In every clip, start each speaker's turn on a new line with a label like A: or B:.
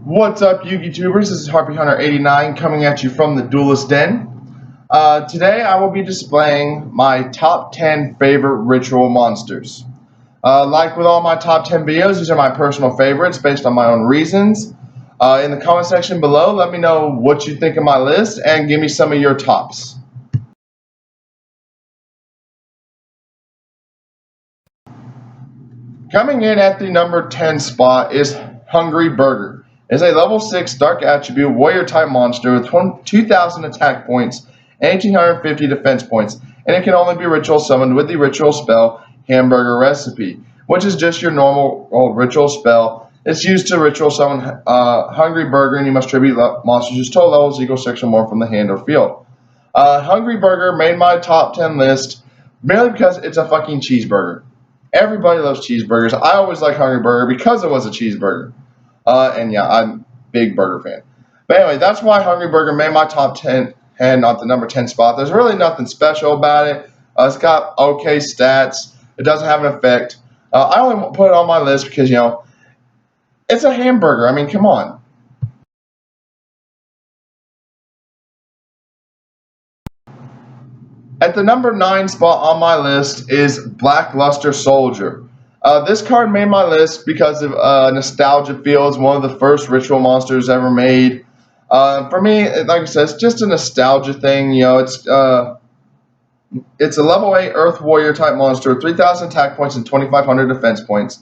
A: What's up, Yugi Tubers? This is Harpy Hunter 89 coming at you from the Duelist Den. Today I will be displaying my top 10 favorite ritual monsters. Like with all my top 10 videos, these are my personal favorites based on my own reasons. In the comment section below, let me know what you think of my list and give me some of your tops. Coming in at the number 10 spot is Hungry Burger. It's a level 6 Dark Attribute Warrior type monster with 2,000 attack points and 1,850 defense points, and it can only be ritual summoned with the ritual spell Hamburger Recipe, which is just your normal old ritual spell. It's used to ritual summon Hungry Burger, and you must tribute monsters whose total levels equal 6 or more from the hand or field. Hungry Burger made my top 10 list merely because it's a fucking cheeseburger. Everybody loves cheeseburgers. I always like Hungry Burger because it was a cheeseburger. And yeah, I'm a big burger fan. But anyway, that's why Hungry Burger made my top 10 and not the number 10 spot. There's really nothing special about it. It's got okay stats. It doesn't have an effect. I only put it on my list because, it's a hamburger. I mean, come on. At the number 9 spot on my list is Blackluster Soldier. This card made my list because of nostalgia feel. It's one of the first ritual monsters ever made. For me, like I said, it's just a nostalgia thing. It's a level 8 Earth Warrior type monster with 3,000 attack points and 2,500 defense points.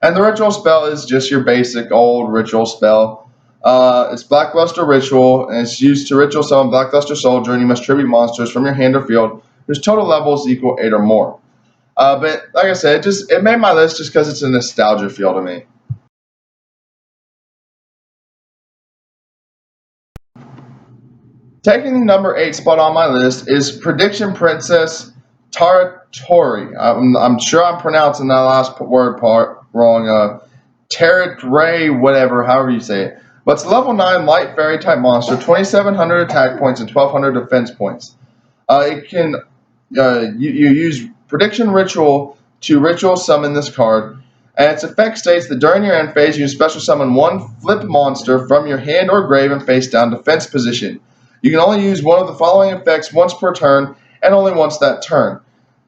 A: And the ritual spell is just your basic old ritual spell. It's Blackluster Ritual, and it's used to ritual summon Blackluster Soldier, and you must tribute monsters from your hand or field whose total levels equal 8 or more. But like I said, it made my list just because it's a nostalgia feel to me. Taking the number 8 spot on my list is Prediction Princess Taratori. I'm sure I'm pronouncing that last word part wrong. Taratori, whatever, however you say it. But it's a level 9 light fairy type monster, 2,700 attack points and 1,200 defense points. You use Prediction Ritual to ritual summon this card, and its effect states that during your end phase, you special summon one flip monster from your hand or grave in face down defense position. You can only use one of the following effects once per turn, and only once that turn.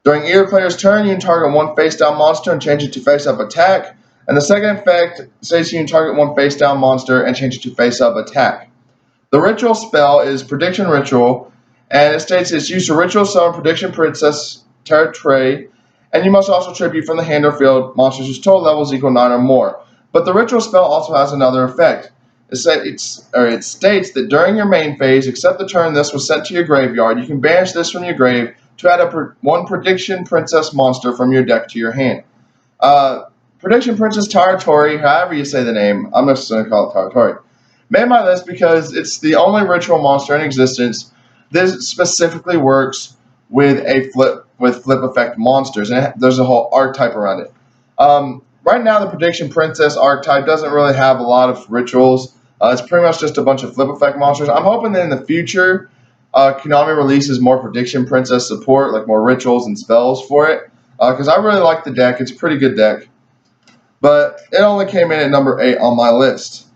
A: During either player's turn, you can target one face down monster and change it to face up attack. And the second effect says you can target one face down monster and change it to face up attack. The ritual spell is Prediction Ritual, and it states it's used to ritual summon Prediction Princess Taratori, and you must also tribute from the hand or field monsters whose total levels equal 9 or more. But the ritual spell also has another effect. It states that during your main phase, except the turn this was sent to your graveyard, you can banish this from your grave to add one Prediction Princess monster from your deck to your hand. Prediction Princess Taratori, however you say the name, I'm just going to call it Taratori, made my list because it's the only ritual monster in existence. This specifically works with flip effect monsters, and there's a whole archetype around it. Right now, the Prediction Princess archetype doesn't really have a lot of rituals. It's pretty much just a bunch of flip effect monsters. I'm hoping that in the future, Konami releases more Prediction Princess support, like more rituals and spells for it, because I really like the deck. It's a pretty good deck. But it only came in at number 8 on my list.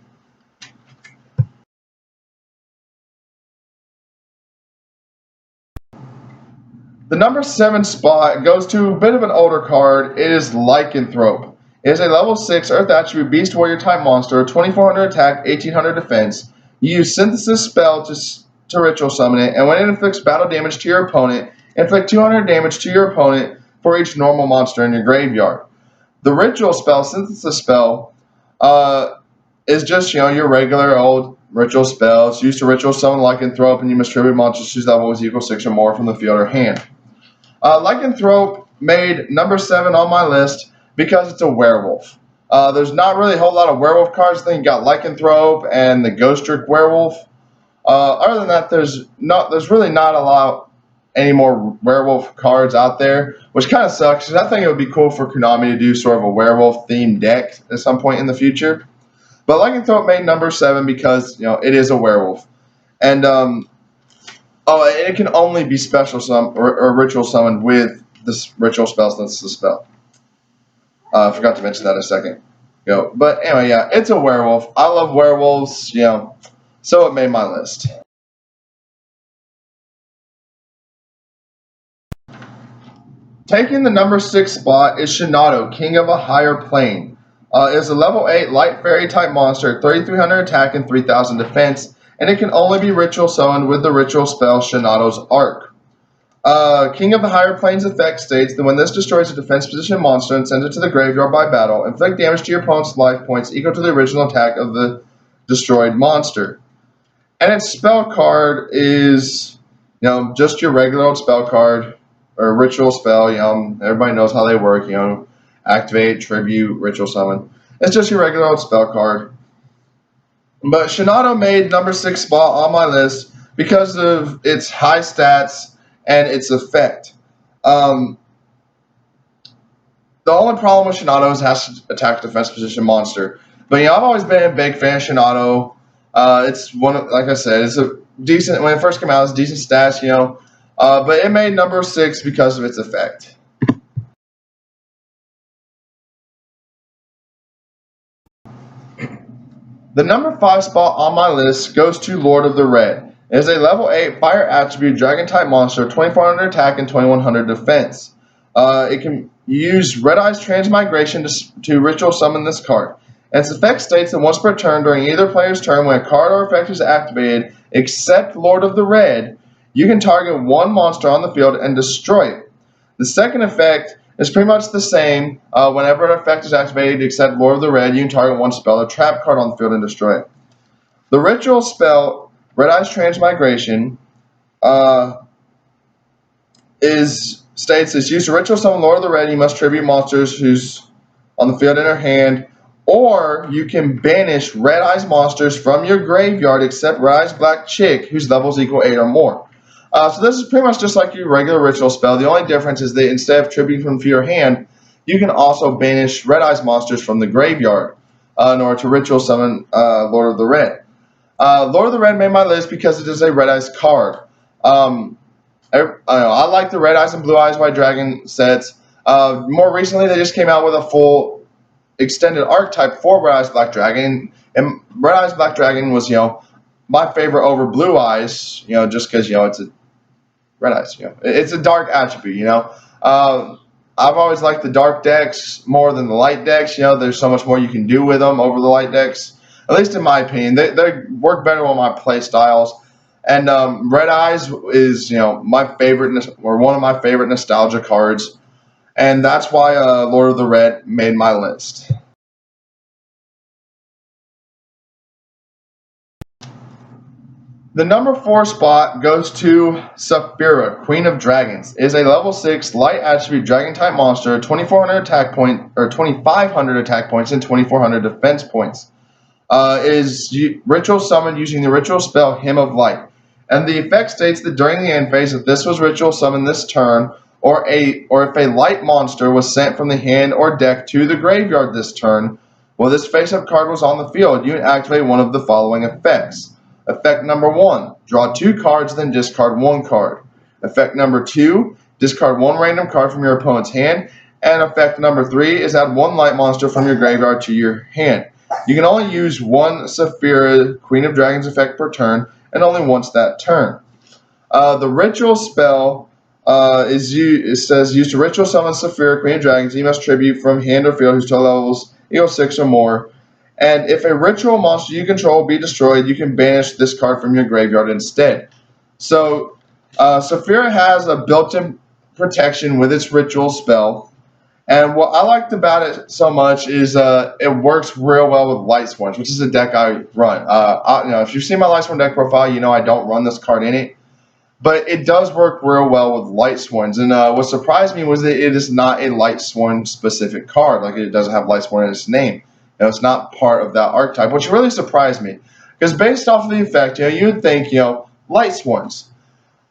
A: The number 7 spot goes to a bit of an older card. It is Lycanthrope. It is a level 6 Earth Attribute Beast Warrior type monster, 2,400 attack, 1,800 defense. You use Synthesis spell to ritual summon it, and when it inflicts battle damage to your opponent, inflict 200 damage to your opponent for each normal monster in your graveyard. The ritual spell, Synthesis spell, is just your regular old ritual spell. It's used to ritual summon Lycanthrope, and you must tribute monsters whose level is equal 6 or more from the field or hand. Lycanthrope made number 7 on my list because it's a werewolf. There's not really a whole lot of werewolf cards. I think you got Lycanthrope and the Ghostrick Werewolf. Other than that, there's really not a lot any more werewolf cards out there, which kind of sucks. Because I think it would be cool for Konami to do sort of a werewolf themed deck at some point in the future. But Lycanthrope made number 7 because it is a werewolf, and it can only be special or ritual summoned with this ritual spell. That's the spell. I forgot to mention that in a second. But anyway, yeah, it's a werewolf. I love werewolves, so it made my list. Taking the number 6 spot is Shinado, King of a Higher Plane. It's a level 8 light fairy type monster, 3300 attack and 3000 defense, and it can only be ritual summoned with the ritual spell Shinado's Arc. King of the Higher Planes effect states that when this destroys a defense position monster and sends it to the graveyard by battle, inflict damage to your opponent's life points equal to the original attack of the destroyed monster. And its spell card is, just your regular old spell card or ritual spell. Everybody knows how they work. Activate, tribute, ritual summon. It's just your regular old spell card. But Shinado made number 6 spot on my list because of its high stats and its effect. The only problem with Shinado is it has to attack defense position monster. But I've always been a big fan of Shinado. It's like I said, it's a decent. When it first came out, it's decent stats, but it made number 6 because of its effect. The number 5 spot on my list goes to Lord of the Red. It is a level 8 fire attribute dragon type monster, 2400 attack and 2100 defense. It can use Red Eye's Transmigration to ritual summon this card. Its effect states that once per turn during either player's turn when a card or effect is activated, except Lord of the Red, you can target one monster on the field and destroy it. The second effect is pretty much the same. Whenever an effect is activated except Lord of the Red, you can target one spell or trap card on the field and destroy it. The ritual spell, Red Eye's Transmigration, states it's used to ritual summon Lord of the Red. You must tribute monsters who's on the field in her hand, or you can banish Red Eye's monsters from your graveyard except Red Eye's Black Chick, whose levels equal 8 or more. So this is pretty much just like your regular ritual spell. The only difference is that instead of tributing from your hand, you can also banish Red Eye's monsters from the graveyard in order to ritual summon Lord of the Red. Lord of the Red made my list because it is a Red Eyes card. I like the Red Eyes and Blue Eyes White Dragon sets. More recently, they just came out with a full extended archetype for Red Eyes Black Dragon, and Red Eyes Black Dragon was my favorite over Blue Eyes, just because it's a Red Eyes, it's a dark attribute, I've always liked the dark decks more than the light decks. There's so much more you can do with them over the light decks. At least in my opinion, they work better on my play styles. And Red Eyes is my favorite, or one of my favorite nostalgia cards, and that's why Lord of the Red made my list. The number 4 spot goes to Saphira, Queen of Dragons. It is a level 6 light attribute dragon type monster, 2400 attack point or 2500 attack points and 2400 defense points. Is ritual summoned using the ritual spell Hymn of Light. And the effect states that during the end phase, if this was ritual summoned this turn, or if a light monster was sent from the hand or deck to the graveyard this turn, while this face-up card was on the field, you can activate one of the following effects. Effect number 1, draw 2 cards, then discard 1 card. Effect number 2, discard 1 random card from your opponent's hand. And effect number 3 is add 1 light monster from your graveyard to your hand. You can only use 1 Saphira, Queen of Dragons effect per turn, and only once that turn. The ritual spell it says used to ritual summon Saphira, Queen of Dragons. You must tribute from hand or field whose total levels equal 6 or more. And if a ritual monster you control be destroyed, you can banish this card from your graveyard instead. So Saphira has a built-in protection with its ritual spell. And what I liked about it so much is it works real well with Lightsworn, which is a deck I run. If you've seen my Lightsworn deck profile, I don't run this card in it. But it does work real well with Lightsworns. And what surprised me was that it is not a Lightsworn specific card. Like, it doesn't have Lightsworn in its name. It's not part of that archetype, which really surprised me. Because based off of the effect, you would think, Lightsworns.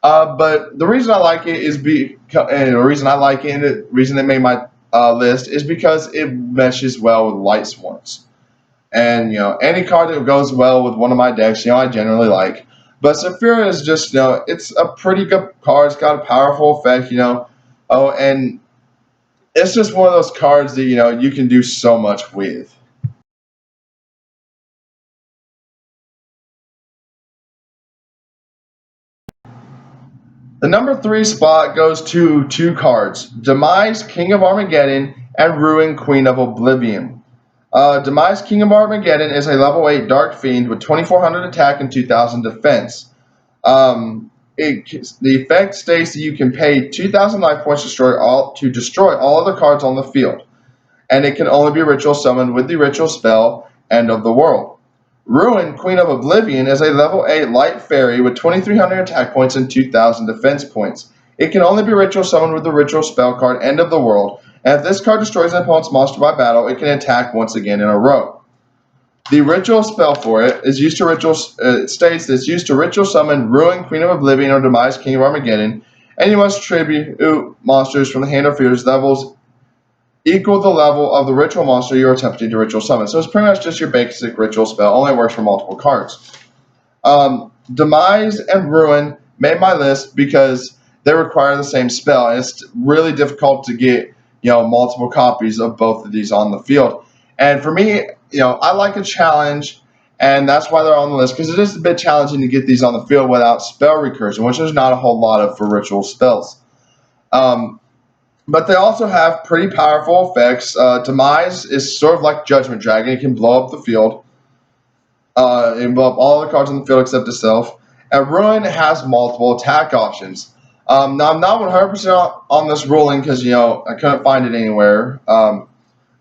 A: But the reason I like it is and the reason it made my list is because it meshes well with Lightsworns. And, any card that goes well with one of my decks, I generally like. But Saphira is just, it's a pretty good card. It's got a powerful effect, and it's just one of those cards that, you can do so much with. The number 3 spot goes to two cards: Demise, King of Armageddon, and Ruin, Queen of Oblivion. Demise, King of Armageddon is a level 8 Dark Fiend with 2400 attack and 2000 defense. The effect states that you can pay 2,000 life points to destroy all other cards on the field, and it can only be ritual summoned with the ritual spell End of the World. Ruin, Queen of Oblivion, is a level 8 light fairy with 2,300 attack points and 2,000 defense points. It can only be ritual summoned with the ritual spell card End of the World, and if this card destroys an opponent's monster by battle, it can attack once again in a row. The ritual spell for it is used to it states that it's used to ritual summon Ruin, Queen of Oblivion, or Demise, King of Armageddon, and you must tribute monsters from the hand or field's levels equal the level of the ritual monster you're attempting to ritual summon. So it's pretty much just your basic ritual spell, only works for multiple cards. Demise and Ruin made my list because they require the same spell, and it's really difficult to get multiple copies of both of these on the field. And for me, I like a challenge, and that's why they're on the list, because it is a bit challenging to get these on the field without spell recursion, which there's not a whole lot of for ritual spells. But they also have pretty powerful effects. Demise is sort of like Judgment Dragon. It can blow up the field. It can blow up all the cards on the field except itself. And Ruin has multiple attack options. Now, I'm not 100% on this ruling because, I couldn't find it anywhere.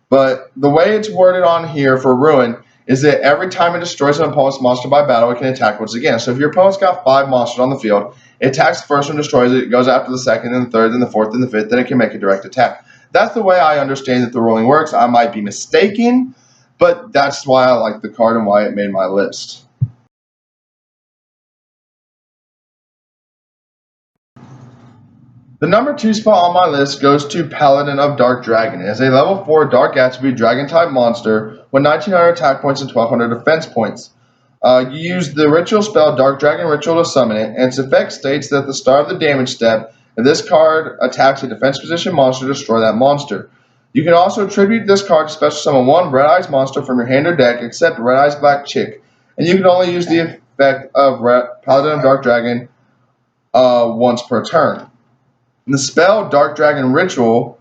A: But the way it's worded on here for Ruin is that every time it destroys an opponent's monster by battle, it can attack once again. So if your opponent's got 5 monsters on the field, it attacks the first one, destroys it, goes after the second, and the third, and the fourth, and the fifth, then it can make a direct attack. That's the way I understand that the ruling works. I might be mistaken, but that's why I like the card and why it made my list. The number 2 spot on my list goes to Paladin of Dark Dragon. It is a level 4 Dark Attribute Dragon-type monster with 1,900 attack points and 1,200 defense points. You use the ritual spell Dark Dragon Ritual to summon it, and its effect states that at the start of the damage step, if this card attacks a defense position monster, destroy that monster. You can also attribute this card to special summon 1 Red Eyes monster from your hand or deck, except Red Eyes Black Chick, and you can only use the effect of Paladin of Dark Dragon once per turn. The spell Dark Dragon Ritual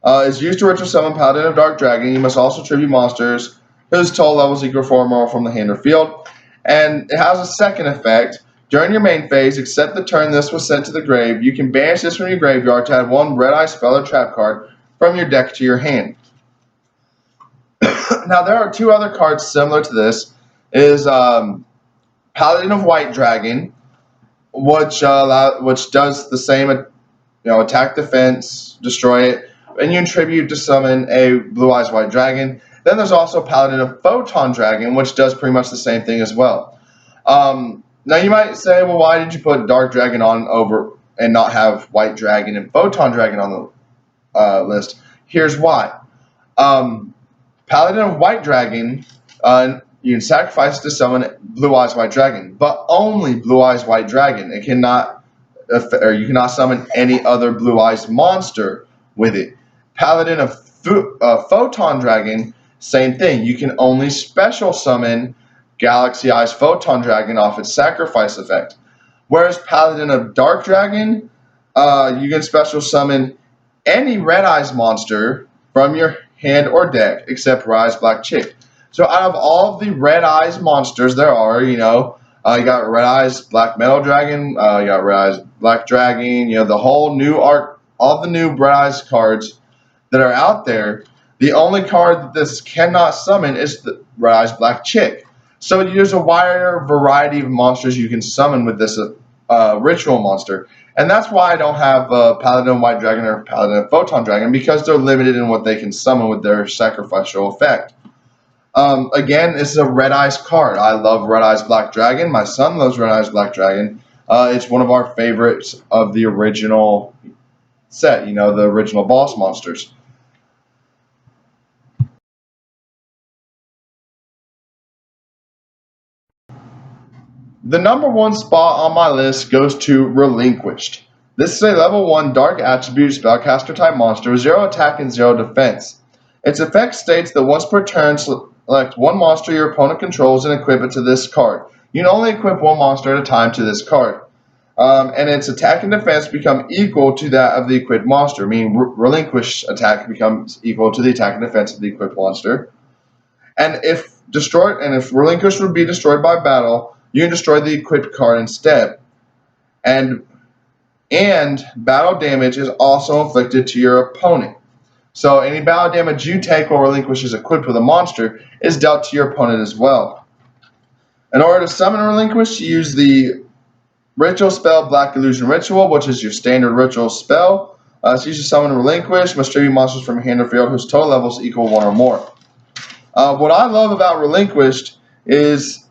A: is used to ritual summon Paladin of Dark Dragon. You must also tribute monsters whose total levels equal 4 or more from the hand or field. And it has a second effect. During your main phase, except the turn this was sent to the grave, you can banish this from your graveyard to add 1 Red Eye spell or trap card from your deck to your hand. Now, there are 2 other cards similar to this. It is Paladin of White Dragon, which does the same attack, defense, destroy it, and you attribute to summon a Blue Eyes White Dragon. Then there's also Paladin of Photon Dragon, which does pretty much the same thing as well. Now you might say, well, why did you put Dark Dragon on over and not have White Dragon and Photon Dragon on the list? Here's why. Paladin of White Dragon, you can sacrifice to summon Blue Eyes White Dragon, but only Blue Eyes White Dragon. It cannot you cannot summon any other Blue Eyes monster with it. Paladin of Photon Dragon, same thing. You can only special summon Galaxy Eyes Photon Dragon off its sacrifice effect. Whereas Paladin of Dark Dragon, you can special summon any Red Eyes monster from your hand or deck except Red Eyes Black Chick. So out of all of the Red Eyes monsters there are, you got Red Eyes Black Metal Dragon, you got Red Eyes Black Dragon, the whole new arc, all the new Red Eyes cards that are out there. The only card that this cannot summon is the Red Eyes Black Chick. So there's a wider variety of monsters you can summon with this ritual monster. And that's why I don't have Paladin of White Dragon or Paladin of Photon Dragon, because they're limited in what they can summon with their sacrificial effect. Again, this is a Red Eyes card. I love Red Eyes Black Dragon. My son loves Red Eyes Black Dragon. It's one of our favorites of the original set, the original boss monsters. The number 1 spot on my list goes to Relinquished. This is a level 1 Dark Attribute Spellcaster type monster with 0 attack and 0 defense. Its effect states that once per turn, select 1 monster your opponent controls and equip it to this card. You can only equip 1 monster at a time to this card. and its attack and defense become equal to that of the equipped monster, meaning relinquished attack becomes equal to the attack and defense of the equipped monster. And if relinquished would be destroyed by battle, you can destroy the equipped card instead. And battle damage is also inflicted to your opponent. So any battle damage you take while Relinquish is equipped with a monster is dealt to your opponent as well. In order to summon Relinquish, you use the ritual spell Black Illusion Ritual, which is your standard ritual spell. So you should summon Relinquish, must tribute monsters from your hand or field whose total levels equal 1 or more. What I love about Relinquished is,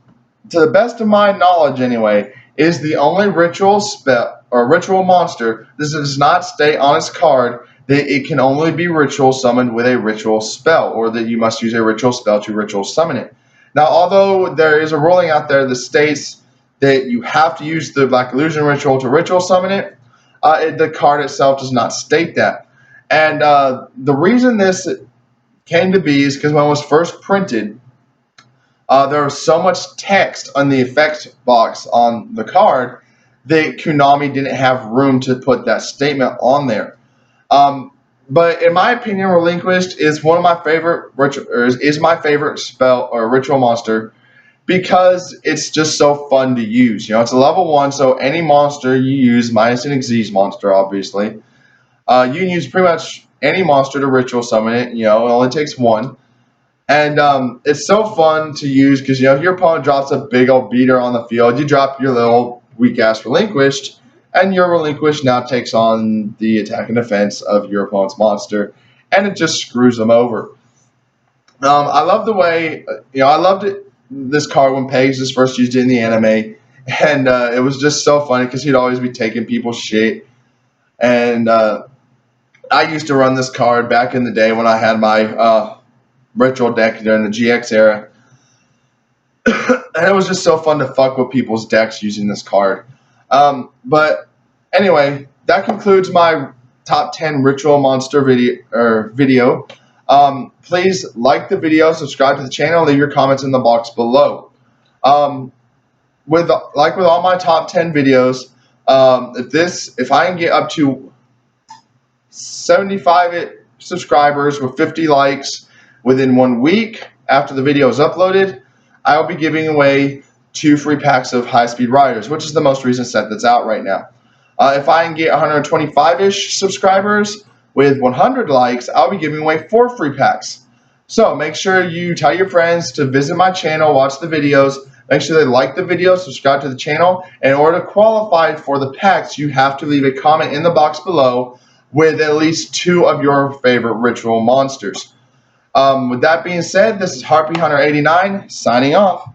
A: to the best of my knowledge anyway, is the only ritual spell or ritual monster that does not state on its card that it can only be ritual summoned with a ritual spell, or that you must use a ritual spell to ritual summon it. Now, although there is a ruling out there that states that you have to use the Black Illusion Ritual to ritual summon it, the card itself does not state that. And the reason this came to be is because when it was first printed, there was so much text on the effects box on the card that Konami didn't have room to put that statement on there. But in my opinion, Relinquished is one of my favorite is my favorite spell or ritual monster because it's just so fun to use. You know, it's a level 1, so any monster you use, minus an Xyz monster, obviously, you can use pretty much any monster to ritual summon it. You know, it only takes 1. And it's so fun to use because, you know, if your opponent drops a big old beater on the field, you drop your little weak-ass Relinquished, and your Relinquished now takes on the attack and defense of your opponent's monster, and it just screws them over. I love the way, I loved this card when Pegasus first used it in the anime, and it was just so funny because he'd always be taking people's shit. And I used to run this card back in the day when I had my ritual deck during the GX era. And it was just so fun to fuck with people's decks using this card. But anyway, that concludes my top 10 ritual monster video. Please like the video, subscribe to the channel, leave your comments in the box below. With all my top 10 videos, if I can get up to 75 subscribers with 50 likes within 1 week after the video is uploaded, I'll be giving away 2 free packs of High Speed Riders, which is the most recent set that's out right now. If I can get 125-ish subscribers with 100 likes, I'll be giving away 4 free packs. So make sure you tell your friends to visit my channel, watch the videos, make sure they like the video, subscribe to the channel. And in order to qualify for the packs, you have to leave a comment in the box below with at least 2 of your favorite ritual monsters. With that being said, this is Harpy Hunter 89 signing off.